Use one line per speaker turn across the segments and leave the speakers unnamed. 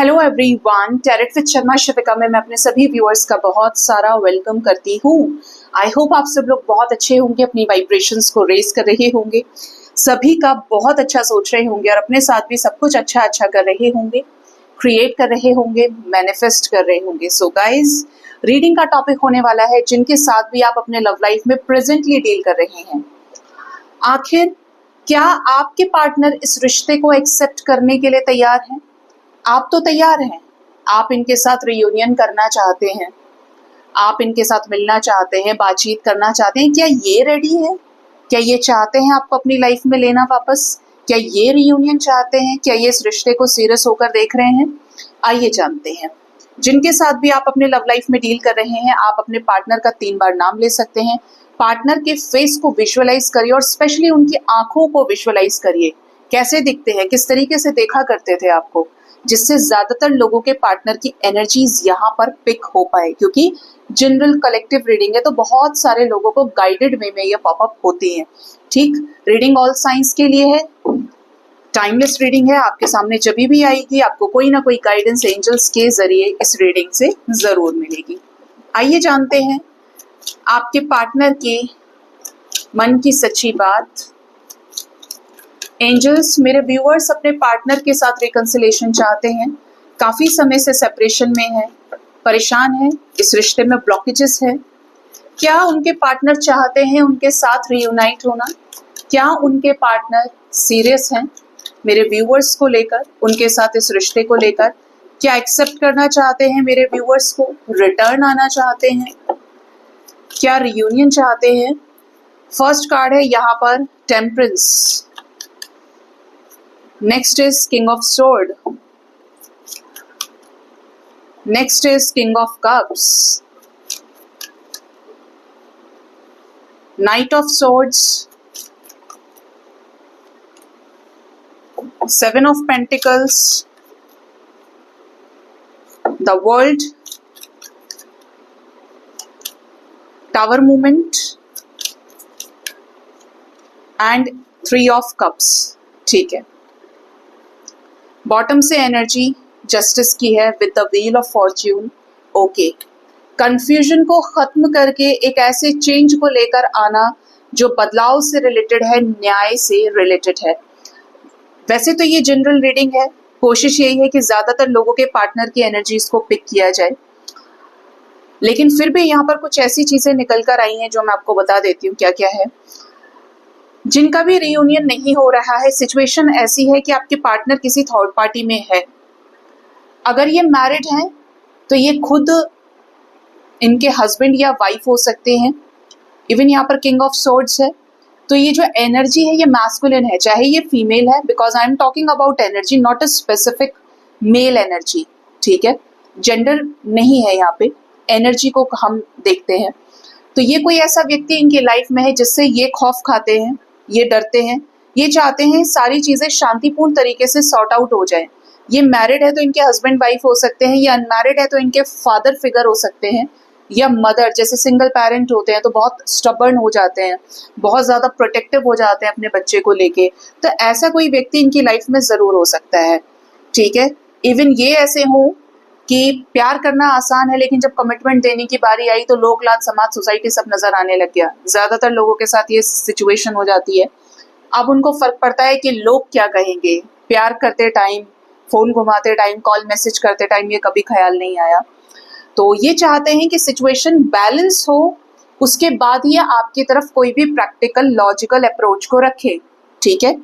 Hello everyone, tarot with Sharma Shivika में मैं अपने सभी व्यूअर्स का बहुत सारा वेलकम करती हूँ। आई होप आप सब लोग बहुत अच्छे होंगे, अपनी वाइब्रेशंस को रेज कर रहे होंगे, सभी का बहुत अच्छा सोच रहे होंगे और अपने साथ भी सब कुछ अच्छा कर रहे होंगे, क्रिएट कर रहे होंगे, मैनिफेस्ट कर रहे होंगे। सो गाइज, रीडिंग का टॉपिक होने वाला है जिनके साथ भी आप अपने लव लाइफ में प्रेजेंटली डील कर रहे हैं। आखिर क्या आपके पार्टनर इस रिश्ते को एक्सेप्ट करने के लिए तैयार हैं? आप तो तैयार हैं, आप इनके साथ रियूनियन करना चाहते हैं, आप इनके साथ मिलना चाहते हैं, बातचीत करना चाहते हैं। क्या ये रेडी है? क्या ये चाहते हैं आपको अपनी लाइफ में लेना वापस? क्या ये रियूनियन चाहते हैं? क्या ये इस रिश्ते को सीरियस होकर देख रहे हैं? आइए जानते हैं। जिनके साथ भी आप अपने लव लाइफ में डील कर रहे हैं, आप अपने पार्टनर का 3 बार नाम ले सकते हैं। पार्टनर के फेस को विजुअलाइज करिए और स्पेशली उनकी आंखों को विजुअलाइज करिए। कैसे दिखते हैं, किस तरीके से देखा करते थे आपको, जिससे ज्यादातर लोगों के पार्टनर की एनर्जीज यहाँ पर पिक हो पाए। क्योंकि जनरल कलेक्टिव रीडिंग है तो बहुत सारे लोगों को गाइडेड वे में ये पॉपअप होती है। ठीक, रीडिंग ऑल साइंस के लिए है, टाइमलेस रीडिंग है, आपके सामने जब भी आएगी आपको कोई ना कोई गाइडेंस एंजल्स के जरिए इस रीडिंग से जरूर मिलेगी। आइए जानते हैं आपके पार्टनर के मन की सच्ची बात। एंजल्स, मेरे व्यूअर्स अपने पार्टनर के साथ रिकंसिलेशन चाहते हैं, काफी समय से सेपरेशन में है, परेशान है, इस रिश्ते में ब्लॉकेजेस है। क्या उनके पार्टनर चाहते हैं उनके साथ रियूनाइट होना? क्या उनके पार्टनर सीरियस हैं मेरे व्यूअर्स को लेकर, उनके साथ इस रिश्ते को लेकर? क्या एक्सेप्ट करना चाहते हैं मेरे व्यूअर्स को, रिटर्न आना चाहते हैं, क्या रियूनियन चाहते हैं? फर्स्ट कार्ड है यहाँ पर temperance, next is King of Sword, next is King of Cups, Knight of Swords, 7 of Pentacles, the World, Tower movement and 3 of Cups। ठीक है, बॉटम से एनर्जी जस्टिस की है with the wheel of Fortune. Okay, confusion को खत्म करके एक ऐसे चेंज को लेकर आना जो बदलाव से रिलेटेड है, न्याय से रिलेटेड है। वैसे तो ये जनरल रीडिंग है, कोशिश यही है कि ज्यादातर लोगों के पार्टनर की एनर्जीज को पिक किया जाए, लेकिन फिर भी यहाँ पर कुछ ऐसी चीजें निकल कर आई हैं जो मैं आपको बता देती हूँ क्या क्या है। जिनका भी रियूनियन नहीं हो रहा है, सिचुएशन ऐसी है कि आपके पार्टनर किसी थर्ड पार्टी में है। अगर ये मैरिड हैं तो ये खुद इनके हस्बैंड या वाइफ हो सकते हैं। इवन यहाँ पर किंग ऑफ सोर्ड्स है, तो ये जो एनर्जी है ये मैस्कुलिन है, चाहे ये फीमेल है, because I am talking about energy, not a specific mail energy. ठीक है, जेंडर नहीं है यहाँ पे, एनर्जी को हम देखते हैं। तो ये कोई ऐसा व्यक्ति इनकी लाइफ में है जिससे ये खौफ खाते हैं, ये डरते हैं, ये चाहते हैं सारी चीजें शांतिपूर्ण तरीके से सॉर्ट आउट हो जाए। ये मैरिड है तो इनके हस्बैंड वाइफ हो सकते हैं, या अनमैरिड है तो इनके फादर फिगर हो सकते हैं, या मदर। जैसे सिंगल पेरेंट होते हैं तो बहुत स्टबर्न हो जाते हैं, बहुत ज्यादा प्रोटेक्टिव हो जाते हैं अपने बच्चे को लेके, तो ऐसा कोई व्यक्ति इनकी लाइफ में जरूर हो सकता है। ठीक है, इवन ये ऐसे हो कि प्यार करना आसान है, लेकिन जब कमिटमेंट देने की बारी आई तो लोग, लाज, समाज, सोसाइटी सब नजर आने लग गया। ज्यादातर लोगों के साथ ये सिचुएशन हो जाती है। अब उनको फर्क पड़ता है कि लोग क्या कहेंगे। प्यार करते टाइम, फोन घुमाते टाइम, कॉल मैसेज करते टाइम ये कभी ख्याल नहीं आया। तो ये चाहते हैं कि सिचुएशन बैलेंस हो, उसके बाद ये आपकी तरफ कोई भी प्रैक्टिकल लॉजिकल अप्रोच को रखे। ठीक है,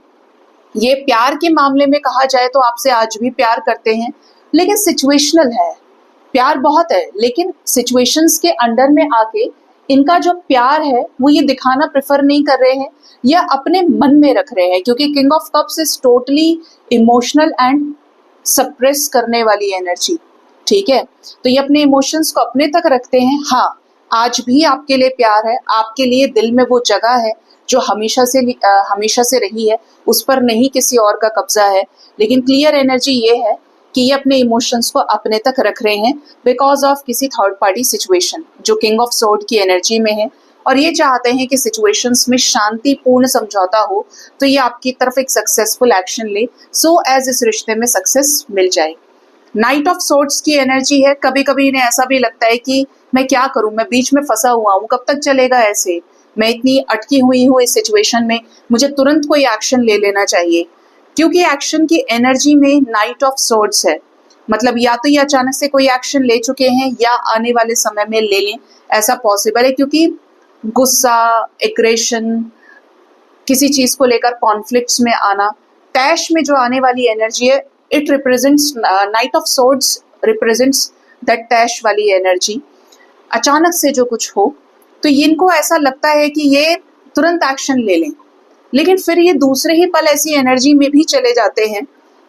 ये प्यार के मामले में कहा जाए तो आपसे आज भी प्यार करते हैं, लेकिन सिचुएशनल है। प्यार बहुत है, लेकिन सिचुएशंस के अंडर में आके इनका जो प्यार है वो ये दिखाना प्रेफर नहीं कर रहे हैं, या अपने मन में रख रहे हैं। क्योंकि king of cups is totally emotional and suppress करने वाली एनर्जी। ठीक है, तो ये अपने इमोशंस को अपने तक रखते हैं। हाँ, आज भी आपके लिए प्यार है, आपके लिए दिल में वो जगह है जो हमेशा से रही है, उस पर नहीं किसी और का कब्जा है। लेकिन क्लियर एनर्जी ये है कि ये अपने इमोशंस को अपने तक रख रहे हैं बिकॉज ऑफ किसी थर्ड पार्टी सिचुएशन जो किंग ऑफ सोर्ड की एनर्जी में है, और ये चाहते हैं कि सिचुएशंस में शांतिपूर्ण समझौता हो, तो ये आपकी तरफ एक सक्सेसफुल एक्शन ले, सो एज इस रिश्ते में सक्सेस मिल जाए। नाइट ऑफ सोर्ट्स की एनर्जी है, कभी कभी इन्हें ऐसा भी लगता है कि मैं क्या करूं, मैं बीच में फंसा हुआ हूं, कब तक चलेगा ऐसे, मैं इतनी अटकी हुई हूं इस सिचुएशन में, मुझे तुरंत कोई एक्शन ले लेना चाहिए। क्योंकि एक्शन की एनर्जी में नाइट ऑफ सोर्ट्स है, मतलब या तो ये अचानक से कोई एक्शन ले चुके हैं या आने वाले समय में ले लें, ऐसा पॉसिबल है। क्योंकि गुस्सा, एग्रेशन, किसी चीज को लेकर कॉन्फ्लिक्ट्स में आना, टैश में जो आने वाली एनर्जी है, it represents, knight of swords represents that टैश वाली एनर्जी। अचानक से जो कुछ हो तो इनको ऐसा लगता है कि ये तुरंत एक्शन ले लें, लेकिन फिर ये दूसरे ही पल ऐसी एनर्जी में भी चले जाते हैं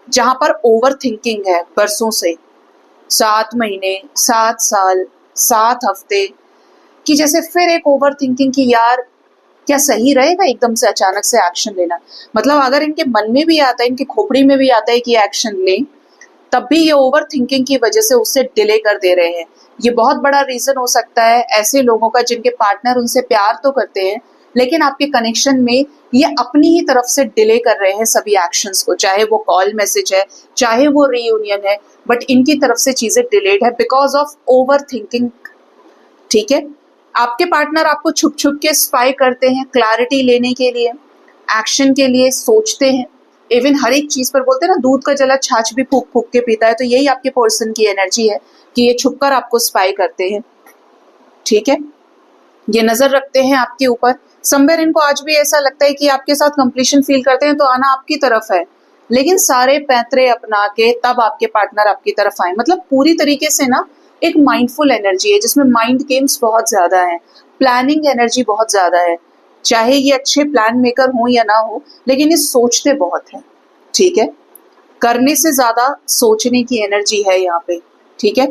जहां पर ओवर थिंकिंग है बरसों से, 7 महीने, 7 साल, 7 हफ्ते, कि जैसे फिर एक ओवर थिंकिंग की यार क्या सही रहेगा एकदम से अचानक से एक्शन लेना। मतलब अगर इनके मन में भी आता है, इनकी खोपड़ी में भी आता है कि एक्शन लें, तब भी ये ओवर थिंकिंग की वजह से उससे डिले कर दे रहे हैं। ये बहुत बड़ा रीजन हो सकता है ऐसे लोगों का जिनके पार्टनर उनसे प्यार तो करते हैं, लेकिन आपके कनेक्शन में ये अपनी ही तरफ से डिले कर रहे हैं सभी एक्शंस को, चाहे वो कॉल मैसेज है, चाहे वो रीयूनियन है, बट इनकी तरफ से चीजें डिलेड है बिकॉज ऑफ ओवर थिंकिंग। ठीक है, आपके पार्टनर आपको छुप छुप के स्पाई करते हैं क्लैरिटी लेने के लिए, एक्शन के लिए सोचते हैं। इवन हर एक चीज पर बोलते हैं ना, दूध का जला छाछ भी फूक फूक के पीता है, तो यही आपके पर्सन की एनर्जी है कि ये छुपकर आपको स्पाई करते हैं। ठीक है, ये नजर रखते हैं आपके ऊपर। समवेयर इनको आज भी ऐसा लगता है कि आपके साथ कंप्लीशन फील करते हैं तो आना आपकी तरफ है, लेकिन सारे पैंतरे अपना के तब आपके पार्टनर आपकी तरफ आए। मतलब पूरी तरीके से ना एक माइंडफुल एनर्जी है जिसमें माइंड गेम्स बहुत ज्यादा है, प्लानिंग एनर्जी बहुत ज्यादा है। चाहे ये अच्छे प्लान मेकर हो या ना हो, लेकिन ये सोचते बहुत है। ठीक है, करने से ज्यादा सोचने की एनर्जी है यहाँ पे। ठीक है,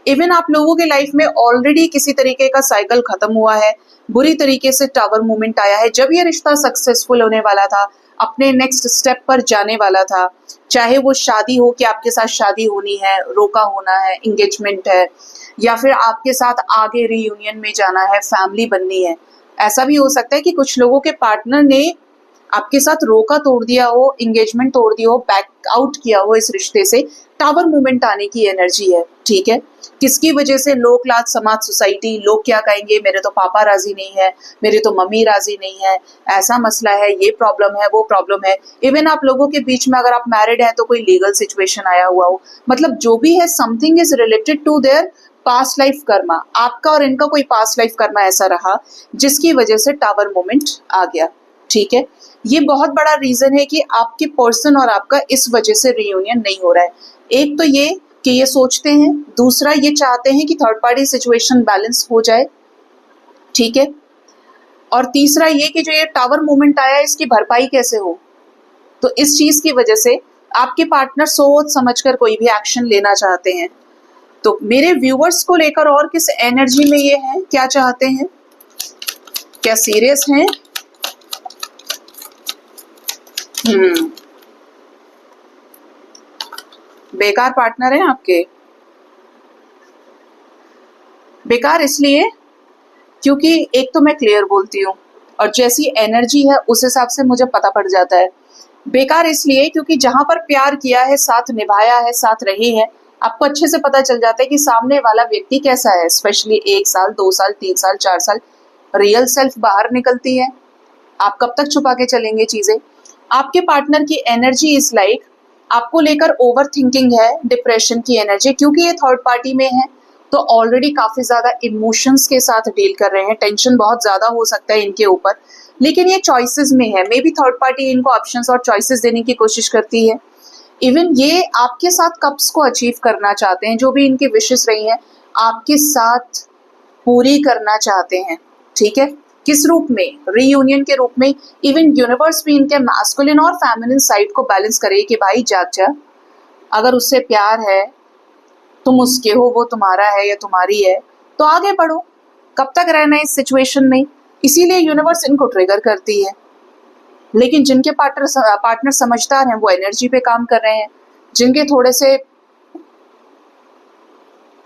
इवन आप लोगों के लाइफ में ऑलरेडी किसी तरीके का साइकिल खत्म हुआ है, बुरी तरीके से टावर मूवमेंट आया है। जब ये रिश्ता सक्सेसफुल होने वाला था, अपने नेक्स्ट स्टेप पर जाने वाला था, चाहे वो शादी हो कि आपके साथ शादी होनी है, रोका होना है, एंगेजमेंट है, या फिर आपके साथ आगे रीयूनियन में जाना है, फैमिली बननी है। ऐसा भी हो सकता है कि कुछ लोगों के पार्टनर ने आपके साथ रोका तोड़ दिया हो, एंगेजमेंट तोड़ दिया हो, बैक आउट किया हो इस रिश्ते से। टावर मूवमेंट आने की एनर्जी है। ठीक है, किसकी वजह से? लोक लाज, समाज, सोसाइटी, लोग क्या कहेंगे, मेरे तो पापा राजी नहीं है, मेरी तो मम्मी राजी नहीं है, ऐसा मसला है, ये प्रॉब्लम है, वो प्रॉब्लम है। इवन आप लोगों के बीच में अगर आप मैरिड हैं तो कोई लीगल सिचुएशन आया हुआ हो, मतलब जो भी है something is related to their past life karma. आपका और इनका कोई पास्ट लाइफ कर्मा ऐसा रहा जिसकी वजह से टावर मूवमेंट आ गया। ठीक है, ये बहुत बड़ा रीजन है कि आपके पर्सन और आपका इस वजह से रियूनियन नहीं हो रहा है। एक तो ये कि ये सोचते हैं, दूसरा ये चाहते हैं कि थर्ड पार्टी सिचुएशन बैलेंस हो जाए। ठीक है, और तीसरा ये कि जो ये टावर मूवमेंट आया इसकी भरपाई कैसे हो। तो इस चीज की वजह से आपके पार्टनर सोच समझकर कोई भी एक्शन लेना चाहते हैं। तो मेरे व्यूअर्स को लेकर और किस एनर्जी में ये हैं, क्या चाहते हैं, क्या सीरियस हैं? बेकार पार्टनर हैं आपके। बेकार इसलिए क्योंकि एक तो मैं क्लियर बोलती हूँ और जैसी एनर्जी है उस हिसाब से मुझे पता पड़ जाता है। बेकार इसलिए क्योंकि जहां पर प्यार किया है, साथ निभाया है, साथ रहे हैं, आपको अच्छे से पता चल जाता है कि सामने वाला व्यक्ति कैसा है। स्पेशली 1 साल, 2 साल, 3 साल, 4 साल रियल सेल्फ बाहर निकलती है। आप कब तक छुपा के चलेंगे चीजें? आपके पार्टनर की एनर्जी इज लाइक आपको लेकर ओवर थिंकिंग है, डिप्रेशन की एनर्जी, क्योंकि ये थर्ड पार्टी में है तो ऑलरेडी काफी ज्यादा इमोशंस के साथ डील कर रहे हैं। टेंशन बहुत ज्यादा हो सकता है इनके ऊपर, लेकिन ये चॉइसेस में है। मे बी थर्ड पार्टी इनको ऑप्शंस और चॉइसेस देने की कोशिश करती है। इवन ये आपके साथ कप्स को अचीव करना चाहते हैं, जो भी इनकी विशेष रही हैं आपके साथ पूरी करना चाहते हैं। ठीक है, किस रूप में? रीयूनियन के रूप में। इवन यूनिवर्स भी इनके मैस्कुलिन और फेमिनिन साइड को बैलेंस करे कि भाई जाग जा, अगर उससे प्यार है, तुम उसके हो, वो तुम्हारा है या तुम्हारी है, तो आगे बढ़ो। कब तक रहना है इस सिचुएशन में? इसीलिए यूनिवर्स इनको ट्रिगर करती है। लेकिन जिनके पार्टनर समझदार हैं वो एनर्जी पे काम कर रहे हैं, जिनके थोड़े से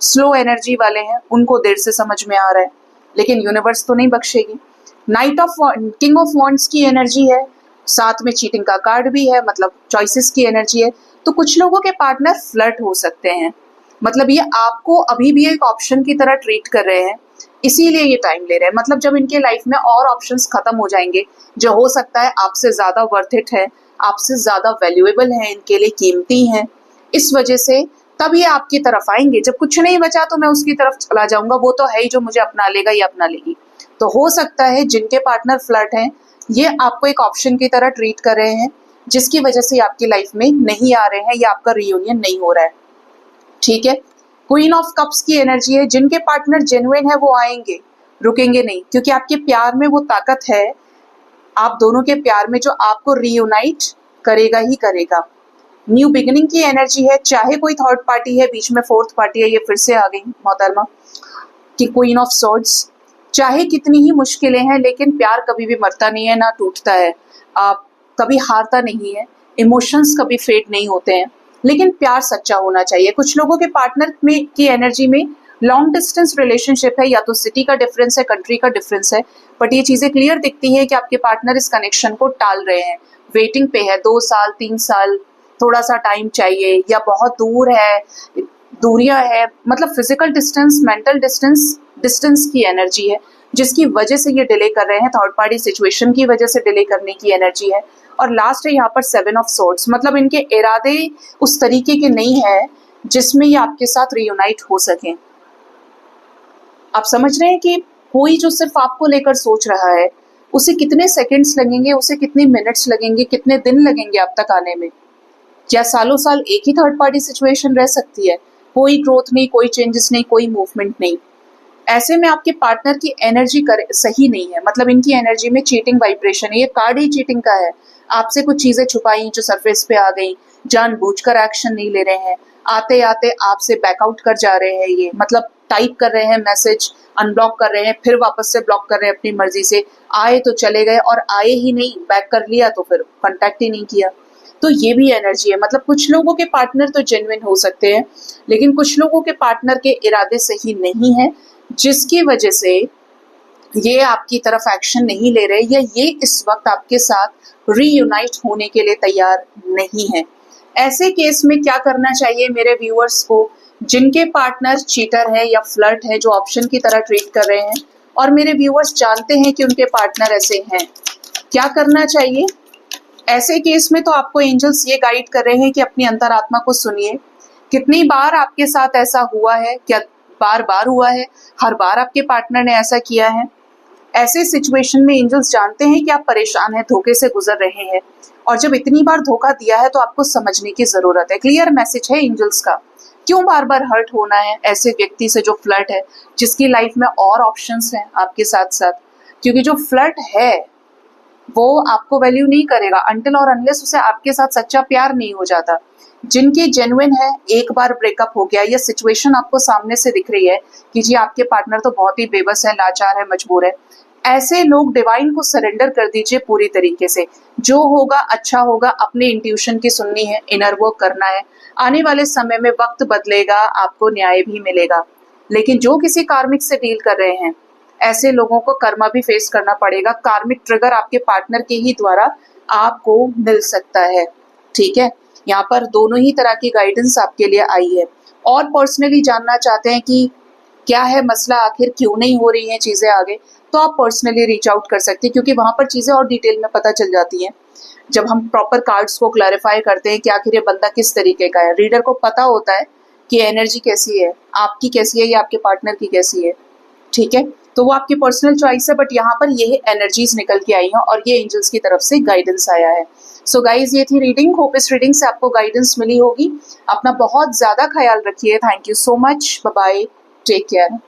स्लो एनर्जी वाले हैं उनको देर से समझ में आ रहा है, लेकिन यूनिवर्स तो नहीं बख्शेगी। Knight of king of wands की एनर्जी है, साथ में चीटिंग का कार्ड भी है, मतलब चॉइसेस की एनर्जी है। तो कुछ लोगों के पार्टनर फ्लर्ट हो सकते हैं, मतलब ये आपको अभी भी एक ऑप्शन की तरह ट्रीट कर रहे हैं, इसीलिए ये टाइम ले रहे हैं। मतलब जब इनके लाइफ में और ऑप्शंस खत्म हो जाएंगे, जो हो सकता है आपसे ज्यादा वर्थ इट है, आपसे ज्यादा वैल्यूएबल है, इनके लिए कीमती हैं, इस वजह से तब ये आपकी तरफ आएंगे। जब कुछ नहीं बचा तो मैं उसकी तरफ चला जाऊंगा, वो तो है ही जो मुझे अपना लेगा या अपना लेगी। तो हो सकता है जिनके पार्टनर फ्लर्ट हैं ये आपको एक ऑप्शन की तरह ट्रीट कर रहे हैं, जिसकी वजह से आपकी लाइफ में नहीं आ रहे हैं या आपका रियूनियन नहीं हो रहा है। ठीक है, क्वीन ऑफ कप्स की एनर्जी है, जिनके पार्टनर जेन्युइन है वो आएंगे, रुकेंगे नहीं, क्योंकि आपके प्यार में वो ताकत है, आप दोनों के प्यार में, जो आपको रीयूनाइट करेगा ही करेगा। न्यू बिगिनिंग की एनर्जी है, चाहे कोई थर्ड पार्टी है, बीच में फोर्थ पार्टी है, ये फिर से आ गई मोहतरमा कि क्वीन ऑफ सॉर्ड्स। चाहे कितनी ही मुश्किलें हैं, लेकिन प्यार कभी भी मरता नहीं है, ना टूटता है, आप कभी हारता नहीं है, इमोशंस कभी फेड नहीं होते हैं, लेकिन प्यार सच्चा होना चाहिए। कुछ लोगों के पार्टनर में की एनर्जी में लॉन्ग डिस्टेंस रिलेशनशिप है, या तो सिटी का डिफरेंस है, कंट्री का डिफरेंस है, बट ये चीजें क्लियर दिखती है कि आपके पार्टनर इस कनेक्शन को टाल रहे हैं, वेटिंग पे है, 2 साल 3 साल, थोड़ा सा टाइम चाहिए, या बहुत दूर है, दूरियां है, मतलब फिजिकल डिस्टेंस, मेंटल डिस्टेंस की एनर्जी है, जिसकी वजह से ये डिले कर रहे हैं, थर्ड पार्टी सिचुएशन की वजह से डिले करने की एनर्जी है। और लास्ट है यहाँ पर 7 ऑफ सॉर्ड्स, मतलब इनके इरादे उस तरीके के नहीं है जिसमें ये आपके साथ रियूनाइट हो सके। आप समझ रहे हैं कि कोई जो सिर्फ आपको लेकर सोच रहा है, उसे कितने सेकंड्स लगेंगे, उसे कितने मिनट्स लगेंगे, कितने दिन लगेंगे आप तक आने में? क्या सालों साल एक ही थर्ड पार्टी सिचुएशन रह सकती है? कोई ग्रोथ नहीं, कोई चेंजेस नहीं, कोई मूवमेंट नहीं। ऐसे में आपके पार्टनर की एनर्जी सही नहीं है, मतलब इनकी एनर्जी में चीटिंग वाइब्रेशन है, ये कार्ड ही चीटिंग का है। आपसे कुछ चीजें छुपाई जो सरफेस पे आ गई, जानबूझकर एक्शन नहीं ले रहे हैं, आते आते आपसे बैकआउट कर जा रहे हैं, ये मतलब टाइप कर रहे हैं मैसेज, अनब्लॉक कर रहे हैं, फिर वापस से ब्लॉक कर रहे हैं अपनी मर्जी से, आए तो चले गए, और आए ही नहीं, बैक कर लिया तो फिर कांटेक्ट ही नहीं किया। तो ये भी एनर्जी है, मतलब कुछ लोगों के पार्टनर तो जेन्युइन हो सकते हैं, लेकिन कुछ लोगों के पार्टनर के इरादे सही नहीं है, जिसकी वजह से ये आपकी तरफ एक्शन नहीं ले रहे, या ये इस वक्त आपके साथ रीयूनाइट होने के लिए तैयार नहीं है। ऐसे केस में क्या करना चाहिए मेरे व्यूअर्स को, जिनके पार्टनर चीटर है या फ्लर्ट है, जो ऑप्शन की तरह ट्रीट कर रहे हैं, और मेरे व्यूअर्स जानते हैं कि उनके पार्टनर ऐसे हैं, क्या करना चाहिए? ऐसे केस में तो आपको एंजल्स ये गाइड कर रहे हैं कि अपनी अंतरात्मा को सुनिए। कितनी बार आपके साथ ऐसा हुआ है? क्या बार बार हुआ है? हर बार आपके पार्टनर ने ऐसा किया है? ऐसे सिचुएशन में एंजल्स जानते हैं कि आप परेशान हैं, धोखे से गुजर रहे हैं, और जब इतनी बार धोखा दिया है तो आपको समझने की जरूरत है। क्लियर मैसेज है एंजल्स का, क्यों बार बार हर्ट होना है ऐसे व्यक्ति से जो फ्लर्ट है, जिसकी लाइफ में और ऑप्शंस हैं आपके साथ साथ। क्योंकि जो फ्लर्ट है वो आपको वैल्यू नहीं करेगा अनटिल और अनलेस उसे आपके साथ सच्चा प्यार नहीं हो जाता। जिनकी जेन्युइन है, एक बार ब्रेकअप हो गया, या सिचुएशन आपको सामने से दिख रही है कि जी आपके पार्टनर तो बहुत ही बेबस है, लाचार है, मजबूर है, ऐसे लोग डिवाइन को सरेंडर कर दीजिए पूरी तरीके से। जो होगा अच्छा होगा, अपने इंट्यूशन की सुननी है, इनर वर्क करना है। आने वाले समय में वक्त बदलेगा, आपको न्याय भी मिलेगा। लेकिन जो किसी कार्मिक से डील कर रहे हैं, ऐसे लोगों को कर्मा भी फेस करना पड़ेगा। कार्मिक ट्रिगर आपके पार्टनर के ही द्वारा आपको मिल सकता है। ठीक है, यहाँ पर दोनों ही तरह की गाइडेंस आपके लिए आई है। और पर्सनली जानना चाहते हैं कि क्या है मसला, आखिर क्यों नहीं हो रही हैं चीजें आगे, तो आप पर्सनली रीच आउट कर सकते हैं, क्योंकि वहां पर चीजें और डिटेल में पता चल जाती हैं जब हम प्रॉपर कार्ड्स को क्लैरिफाई करते हैं कि आखिर ये बंदा किस तरीके का है। रीडर को पता होता है कि एनर्जी कैसी है, आपकी कैसी है या आपके पार्टनर की कैसी है। ठीक है, तो वो आपकी पर्सनल चॉइस है, बट यहाँ पर ये एनर्जीज निकल के आई हैं और ये एंजल्स की तरफ से गाइडेंस आया है। सो गाइज, ये थी रीडिंग। होप इस रीडिंग से आपको गाइडेंस मिली होगी। अपना बहुत ज्यादा ख्याल रखिए। Thank you so much. Bye bye, take care.